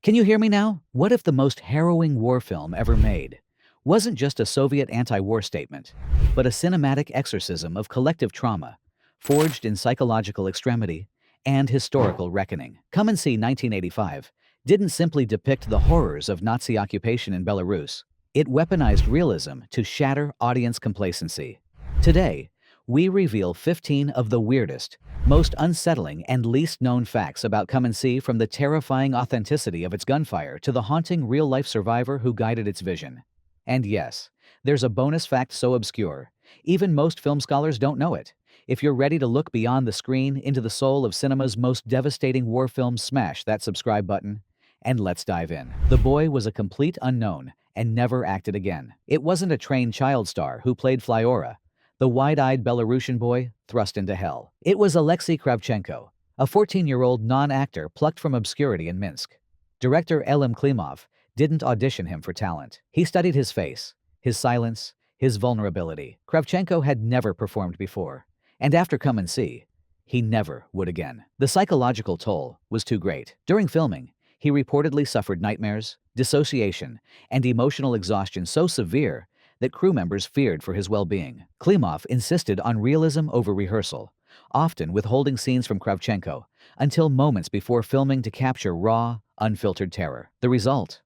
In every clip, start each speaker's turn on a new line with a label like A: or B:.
A: Can you hear me now? What if the most harrowing war film ever made wasn't just a Soviet anti-war statement, but a cinematic exorcism of collective trauma, forged in psychological extremity and historical reckoning? Come and See 1985 didn't simply depict the horrors of Nazi occupation in Belarus. It weaponized realism to shatter audience complacency. Today, we reveal 15 of the weirdest, most unsettling, and least known facts about Come and See, from the terrifying authenticity of its gunfire to the haunting real-life survivor who guided its vision. And yes, there's a bonus fact so obscure, even most film scholars don't know it. If you're ready to look beyond the screen into the soul of cinema's most devastating war film, smash that subscribe button, and let's dive in. The boy was a complete unknown and never acted again. It wasn't a trained child star who played Flyora, the wide-eyed Belarusian boy thrust into hell. It was Alexei Kravchenko, a 14-year-old non-actor plucked from obscurity in Minsk. Director Elem Klimov didn't audition him for talent. He studied his face, his silence, his vulnerability. Kravchenko had never performed before, and after Come and See, he never would again. The psychological toll was too great. During filming, he reportedly suffered nightmares, dissociation, and emotional exhaustion so severe that crew members feared for his well-being. Klimov insisted on realism over rehearsal, often withholding scenes from Kravchenko until moments before filming to capture raw, unfiltered terror. The result?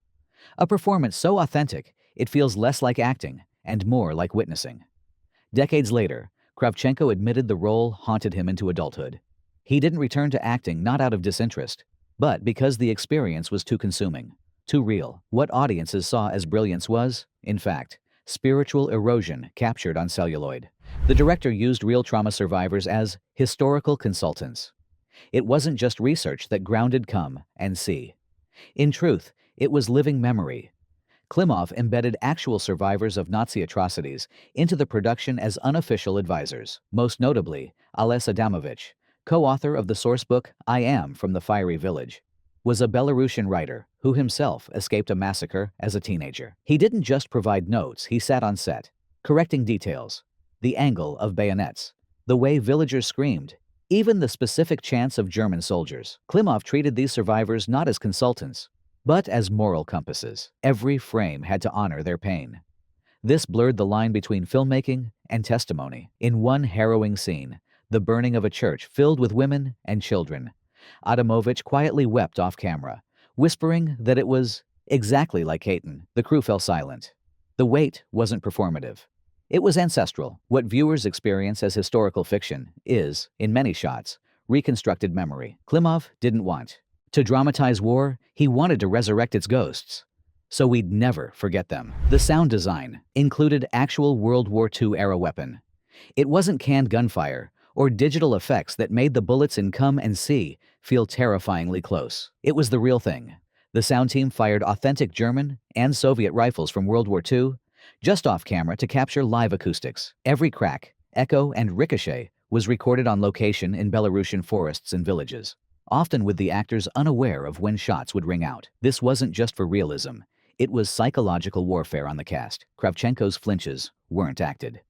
A: A performance so authentic, it feels less like acting and more like witnessing. Decades later, Kravchenko admitted the role haunted him into adulthood. He didn't return to acting not out of disinterest, but because the experience was too consuming, too real. What audiences saw as brilliance was, in fact, spiritual erosion captured on celluloid. The director used real trauma survivors as historical consultants. It wasn't just research that grounded Come and See. In truth, it was living memory. Klimov embedded actual survivors of Nazi atrocities into the production as unofficial advisors. Most notably, Ales Adamovich, co-author of the sourcebook I Am from the Fiery Village, was a Belarusian writer who himself escaped a massacre as a teenager. He didn't just provide notes, he sat on set, correcting details, the angle of bayonets, the way villagers screamed, even the specific chants of German soldiers. Klimov treated these survivors not as consultants, but as moral compasses. Every frame had to honor their pain. This blurred the line between filmmaking and testimony. In one harrowing scene, the burning of a church filled with women and children, Adamovich quietly wept off camera, whispering that it was exactly like Hayton. The crew fell silent. The weight wasn't performative. It was ancestral. What viewers experience as historical fiction is, in many shots, reconstructed memory. Klimov didn't want to dramatize war, he wanted to resurrect its ghosts, so we'd never forget them. The sound design included actual World War II-era weapon. It wasn't canned gunfire or digital effects that made the bullets in Come and See feel terrifyingly close. It was the real thing. The sound team fired authentic German and Soviet rifles from World War II, just off camera to capture live acoustics. Every crack, echo, and ricochet was recorded on location in Belarusian forests and villages, often with the actors unaware of when shots would ring out. This wasn't just for realism, it was psychological warfare on the cast. Kravchenko's flinches weren't acted.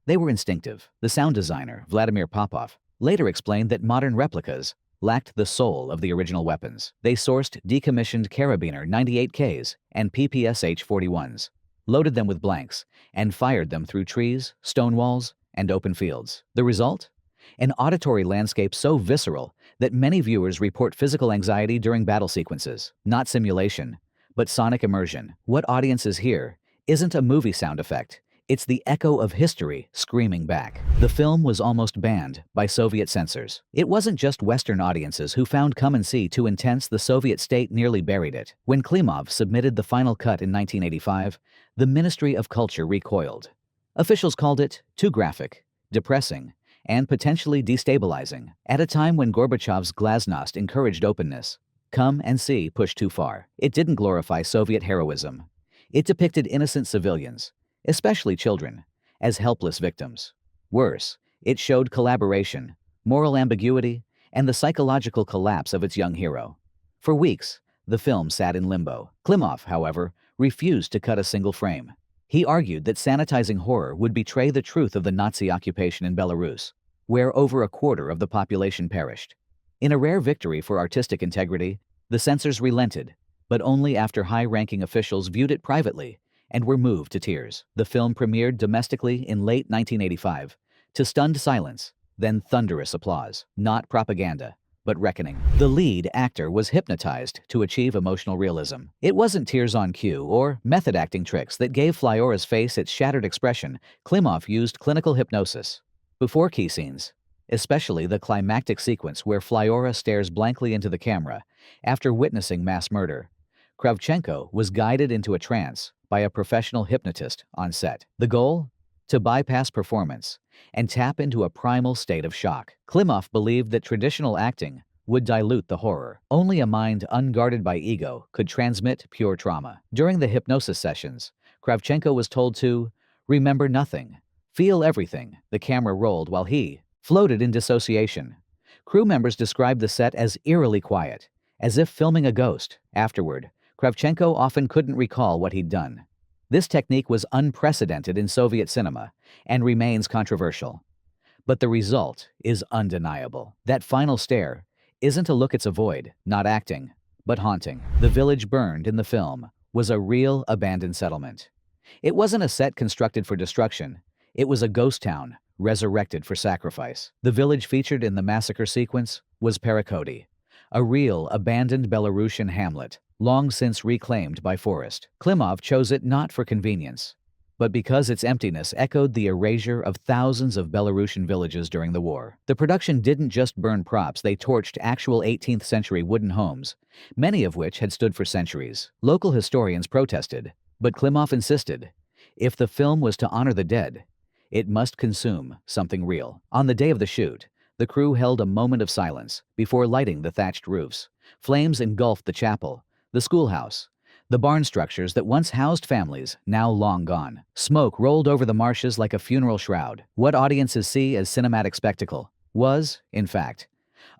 A: They were instinctive. The sound designer, Vladimir Popov, later explained that modern replicas lacked the soul of the original weapons. They sourced decommissioned Karabiner 98Ks and PPSH 41s, loaded them with blanks, and fired them through trees, stone walls, and open fields. The result? An auditory landscape so visceral that many viewers report physical anxiety during battle sequences. Not simulation, but sonic immersion. What audiences hear isn't a movie sound effect. It's the echo of history screaming back. The film was almost banned by Soviet censors. It wasn't just Western audiences who found Come and See too intense. The Soviet state nearly buried it. When Klimov submitted the final cut in 1985, the Ministry of Culture recoiled. Officials called it too graphic, depressing, and potentially destabilizing. At a time when Gorbachev's glasnost encouraged openness, Come and See pushed too far. It didn't glorify Soviet heroism. It depicted innocent civilians, especially children, as helpless victims. Worse, it showed collaboration, moral ambiguity, and the psychological collapse of its young hero. For weeks, the film sat in limbo. Klimov, however, refused to cut a single frame. He argued that sanitizing horror would betray the truth of the Nazi occupation in Belarus, where over a quarter of the population perished. In a rare victory for artistic integrity, the censors relented, but only after high-ranking officials viewed it privately and were moved to tears. The film premiered domestically in late 1985 to stunned silence, then thunderous applause. Not propaganda, but reckoning. The lead actor was hypnotized to achieve emotional realism. It wasn't tears on cue or method acting tricks that gave Flyora's face its shattered expression. Klimov used clinical hypnosis. Before key scenes, especially the climactic sequence where Flyora stares blankly into the camera after witnessing mass murder, Kravchenko was guided into a trance by a professional hypnotist on set. The goal? To bypass performance and tap into a primal state of shock. Klimov believed that traditional acting would dilute the horror. Only a mind unguarded by ego could transmit pure trauma. During the hypnosis sessions, Kravchenko was told to remember nothing, feel everything. The camera rolled while he floated in dissociation. Crew members described the set as eerily quiet, as if filming a ghost. Afterward, Kravchenko often couldn't recall what he'd done. This technique was unprecedented in Soviet cinema and remains controversial. But the result is undeniable. That final stare isn't a look, it's a void, not acting, but haunting. The village burned in the film was a real abandoned settlement. It wasn't a set constructed for destruction. It was a ghost town, resurrected for sacrifice. The village featured in the massacre sequence was Perekody, a real abandoned Belarusian hamlet, long since reclaimed by forest. Klimov chose it not for convenience, but because its emptiness echoed the erasure of thousands of Belarusian villages during the war. The production didn't just burn props, they torched actual 18th century wooden homes, many of which had stood for centuries. Local historians protested, but Klimov insisted, if the film was to honor the dead, it must consume something real. On the day of the shoot, the crew held a moment of silence before lighting the thatched roofs. Flames engulfed the chapel, the schoolhouse, the barn structures that once housed families, now long gone. Smoke rolled over the marshes like a funeral shroud. What audiences see as cinematic spectacle was, in fact,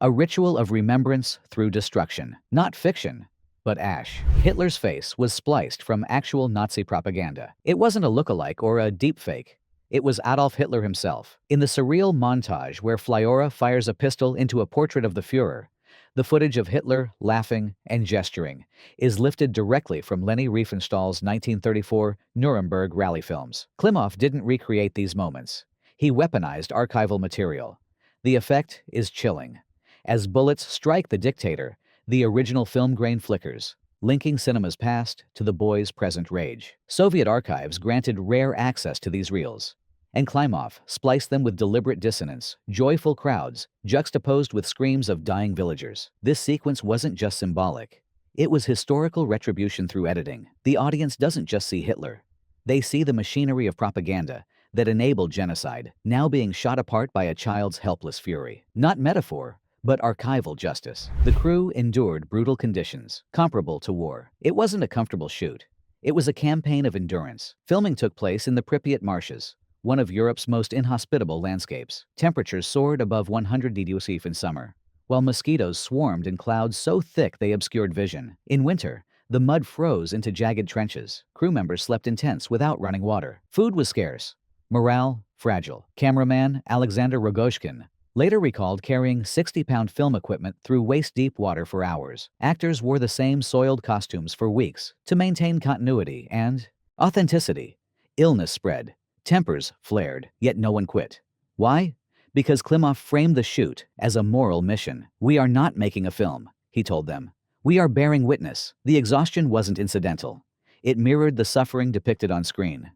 A: a ritual of remembrance through destruction. Not fiction, but ash. Hitler's face was spliced from actual Nazi propaganda. It wasn't a look-alike or a deepfake. It was Adolf Hitler himself. In the surreal montage where Flyora fires a pistol into a portrait of the Führer, the footage of Hitler laughing and gesturing is lifted directly from Leni Riefenstahl's 1934 Nuremberg rally films. Klimov didn't recreate these moments. He weaponized archival material. The effect is chilling. As bullets strike the dictator, the original film grain flickers, linking cinema's past to the boy's present rage. Soviet archives granted rare access to these reels, and Klimov spliced them with deliberate dissonance, joyful crowds juxtaposed with screams of dying villagers. This sequence wasn't just symbolic. It was historical retribution through editing. The audience doesn't just see Hitler. They see the machinery of propaganda that enabled genocide, now being shot apart by a child's helpless fury. Not metaphor, but archival justice. The crew endured brutal conditions, comparable to war. It wasn't a comfortable shoot. It was a campaign of endurance. Filming took place in the Pripyat marshes, one of Europe's most inhospitable landscapes. Temperatures soared above 100 degrees Celsius in summer, while mosquitoes swarmed in clouds so thick they obscured vision. In winter, the mud froze into jagged trenches. Crew members slept in tents without running water. Food was scarce. Morale fragile. Cameraman Alexander Rogoshkin later recalled carrying 60-pound film equipment through waist-deep water for hours. Actors wore the same soiled costumes for weeks to maintain continuity and authenticity. Illness spread. Tempers flared, yet no one quit. Why? Because Klimov framed the shoot as a moral mission. We are not making a film, he told them. We are bearing witness. The exhaustion wasn't incidental. It mirrored the suffering depicted on screen.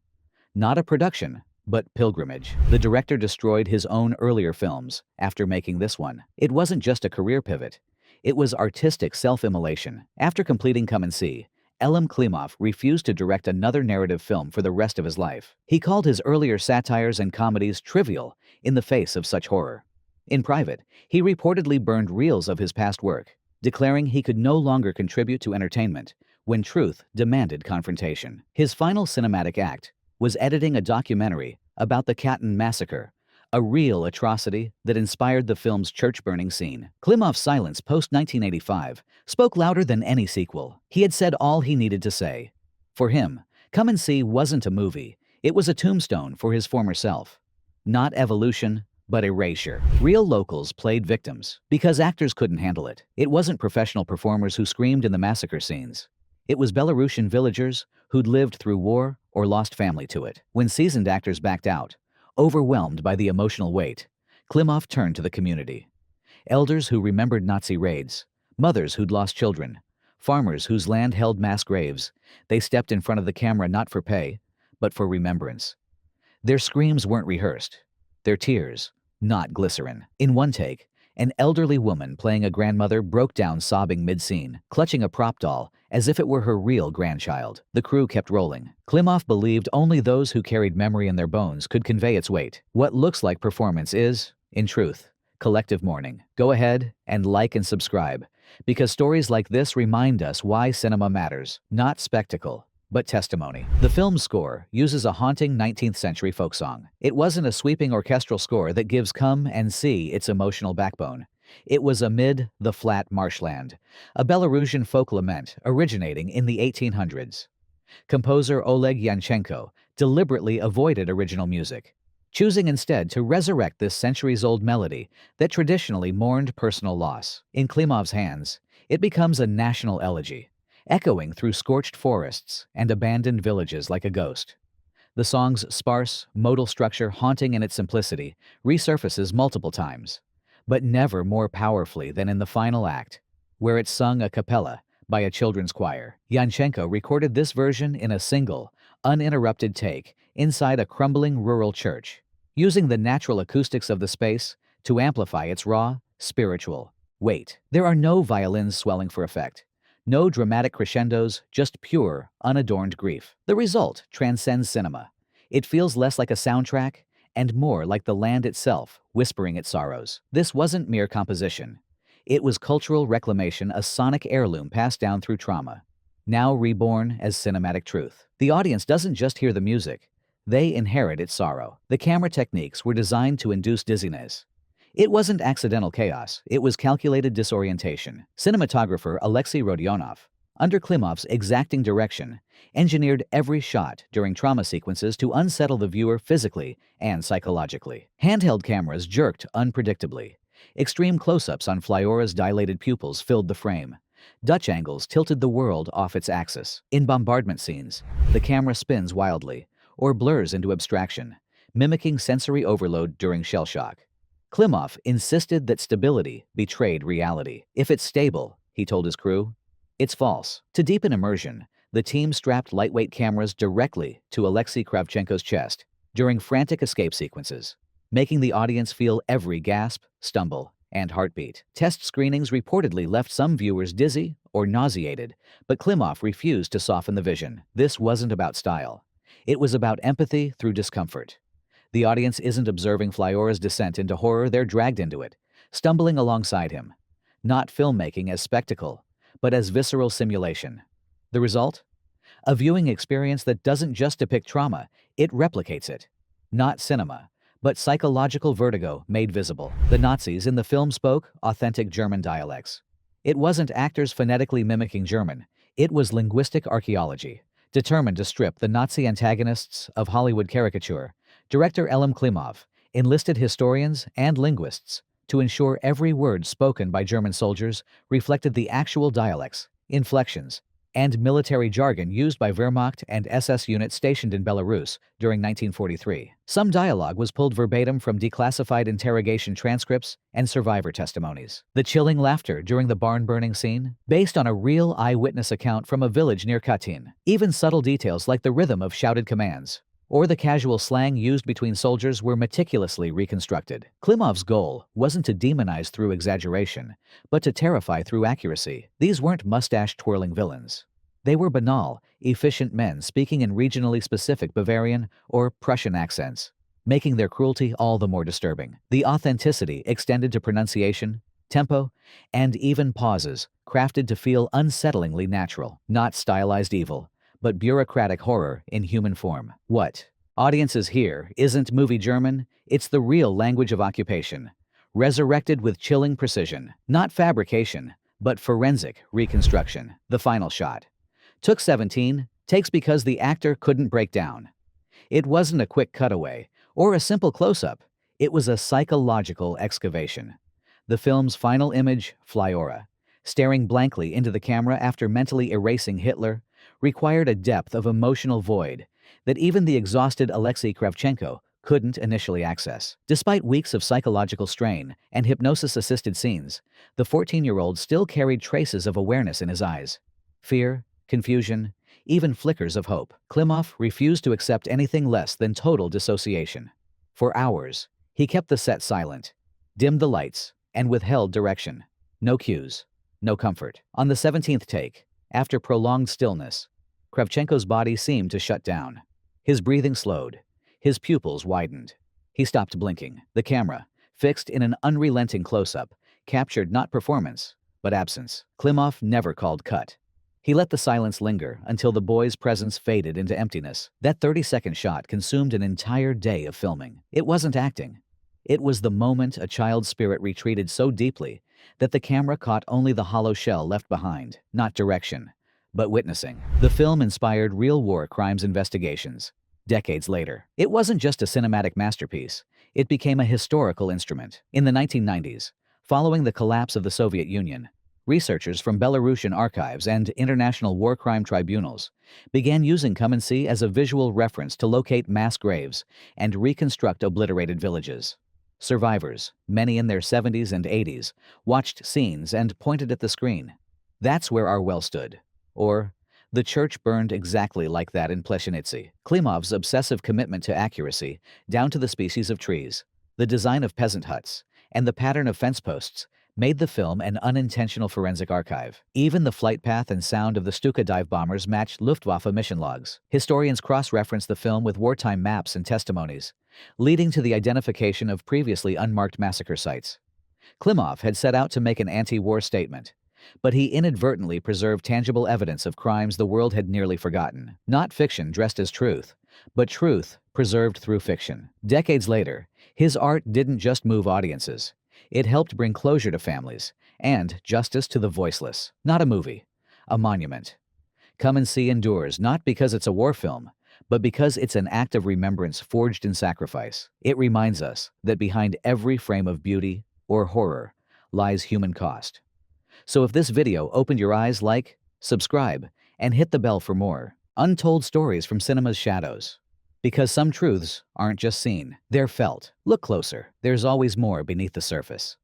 A: Not a production, but pilgrimage. The director destroyed his own earlier films after making this one. It wasn't just a career pivot. It was artistic self-immolation. After completing Come and See, Elem Klimov refused to direct another narrative film for the rest of his life. He called his earlier satires and comedies trivial in the face of such horror. In private, he reportedly burned reels of his past work, declaring he could no longer contribute to entertainment when truth demanded confrontation. His final cinematic act was editing a documentary about the Katyn massacre, a real atrocity that inspired the film's church-burning scene. Klimov's silence post-1985 spoke louder than any sequel. He had said all he needed to say. For him, Come and See wasn't a movie. It was a tombstone for his former self. Not evolution, but erasure. Real locals played victims because actors couldn't handle it. It wasn't professional performers who screamed in the massacre scenes. It was Belarusian villagers who'd lived through war or lost family to it. When seasoned actors backed out, overwhelmed by the emotional weight, Klimov turned to the community. Elders who remembered Nazi raids, mothers who'd lost children, farmers whose land held mass graves, they stepped in front of the camera not for pay, but for remembrance. Their screams weren't rehearsed. Their tears, not glycerin. In one take, an elderly woman playing a grandmother broke down sobbing mid-scene, clutching a prop doll as if it were her real grandchild. The crew kept rolling. Klimov believed only those who carried memory in their bones could convey its weight. What looks like performance is, in truth, collective mourning. Go ahead and like and subscribe, because stories like this remind us why cinema matters, not spectacle, but testimony. The film's score uses a haunting 19th century folk song. It wasn't a sweeping orchestral score that gives Come and See its emotional backbone. It was Amid the Flat Marshland, a Belarusian folk lament originating in the 1800s. Composer Oleg Yanchenko deliberately avoided original music, choosing instead to resurrect this centuries-old melody that traditionally mourned personal loss. In Klimov's hands, it becomes a national elegy, echoing through scorched forests and abandoned villages like a ghost. The song's sparse, modal structure, haunting in its simplicity, resurfaces multiple times, but never more powerfully than in the final act, where it's sung a cappella by a children's choir. Yanchenko recorded this version in a single, uninterrupted take inside a crumbling rural church, using the natural acoustics of the space to amplify its raw, spiritual weight. There are no violins swelling for effect, no dramatic crescendos, just pure, unadorned grief. The result transcends cinema. It feels less like a soundtrack and more like the land itself, whispering its sorrows. This wasn't mere composition. It was cultural reclamation, a sonic heirloom passed down through trauma, now reborn as cinematic truth. The audience doesn't just hear the music, they inherit its sorrow. The camera techniques were designed to induce dizziness. It wasn't accidental chaos, it was calculated disorientation. Cinematographer Alexei Rodionov, under Klimov's exacting direction, engineered every shot during trauma sequences to unsettle the viewer physically and psychologically. Handheld cameras jerked unpredictably. Extreme close-ups on Flyora's dilated pupils filled the frame. Dutch angles tilted the world off its axis. In bombardment scenes, the camera spins wildly, or blurs into abstraction, mimicking sensory overload during shell shock. Klimov insisted that stability betrayed reality. If it's stable, he told his crew, it's false. To deepen immersion, the team strapped lightweight cameras directly to Alexei Kravchenko's chest during frantic escape sequences, making the audience feel every gasp, stumble, and heartbeat. Test screenings reportedly left some viewers dizzy or nauseated, but Klimov refused to soften the vision. This wasn't about style. It was about empathy through discomfort. The audience isn't observing Flyora's descent into horror, they're dragged into it, stumbling alongside him. Not filmmaking as spectacle, but as visceral simulation. The result? A viewing experience that doesn't just depict trauma, it replicates it. Not cinema, but psychological vertigo made visible. The Nazis in the film spoke authentic German dialects. It wasn't actors phonetically mimicking German, it was linguistic archaeology. Determined to strip the Nazi antagonists of Hollywood caricature, director Elem Klimov enlisted historians and linguists to ensure every word spoken by German soldiers reflected the actual dialects, inflections, and military jargon used by Wehrmacht and SS units stationed in Belarus during 1943. Some dialogue was pulled verbatim from declassified interrogation transcripts and survivor testimonies. The chilling laughter during the barn-burning scene, based on a real eyewitness account from a village near Katyn. Even subtle details like the rhythm of shouted commands or the casual slang used between soldiers were meticulously reconstructed. Klimov's goal wasn't to demonize through exaggeration, but to terrify through accuracy. These weren't mustache-twirling villains. They were banal, efficient men speaking in regionally specific Bavarian or Prussian accents, making their cruelty all the more disturbing. The authenticity extended to pronunciation, tempo, and even pauses, crafted to feel unsettlingly natural. Not stylized evil, but bureaucratic horror in human form. What audiences hear isn't movie German, it's the real language of occupation, resurrected with chilling precision. Not fabrication, but forensic reconstruction. The final shot took 17 takes because the actor couldn't break down. It wasn't a quick cutaway or a simple close-up, it was a psychological excavation. The film's final image, Flyora, Staring blankly into the camera after mentally erasing Hitler required a depth of emotional void that even the exhausted Alexei Kravchenko couldn't initially access. Despite weeks of psychological strain and hypnosis-assisted scenes, the 14-year-old still carried traces of awareness in his eyes. Fear, confusion, even flickers of hope. Klimov refused to accept anything less than total dissociation. For hours, he kept the set silent, dimmed the lights, and withheld direction. No cues, no comfort. On the 17th take, after prolonged stillness, Kravchenko's body seemed to shut down. His breathing slowed. His pupils widened. He stopped blinking. The camera, fixed in an unrelenting close-up, captured not performance, but absence. Klimov never called cut. He let the silence linger until the boy's presence faded into emptiness. That 30-second shot consumed an entire day of filming. It wasn't acting. It was the moment a child's spirit retreated so deeply that the camera caught only the hollow shell left behind, not direction, but witnessing. The film inspired real war crimes investigations. Decades later, it wasn't just a cinematic masterpiece. It became a historical instrument. In the 1990s, following the collapse of the Soviet Union, researchers from Belarusian archives and international war crime tribunals began using Come and See as a visual reference to locate mass graves and reconstruct obliterated villages. Survivors, many in their 70s and 80s, watched scenes and pointed at the screen. That's where our well stood. Or, the church burned exactly like that in Pleshinitsy. Klimov's obsessive commitment to accuracy, down to the species of trees, the design of peasant huts, and the pattern of fence posts, made the film an unintentional forensic archive. Even the flight path and sound of the Stuka dive bombers matched Luftwaffe mission logs. Historians cross-referenced the film with wartime maps and testimonies, leading to the identification of previously unmarked massacre sites. Klimov had set out to make an anti-war statement, but he inadvertently preserved tangible evidence of crimes the world had nearly forgotten. Not fiction dressed as truth, but truth preserved through fiction. Decades later, his art didn't just move audiences. It helped bring closure to families and justice to the voiceless. Not a movie, a monument. Come and See endures not because it's a war film, but because it's an act of remembrance forged in sacrifice. It reminds us that behind every frame of beauty or horror lies human cost. So if this video opened your eyes, like, subscribe, and hit the bell for more untold stories from cinema's shadows. Because some truths aren't just seen, they're felt. Look closer. There's always more beneath the surface.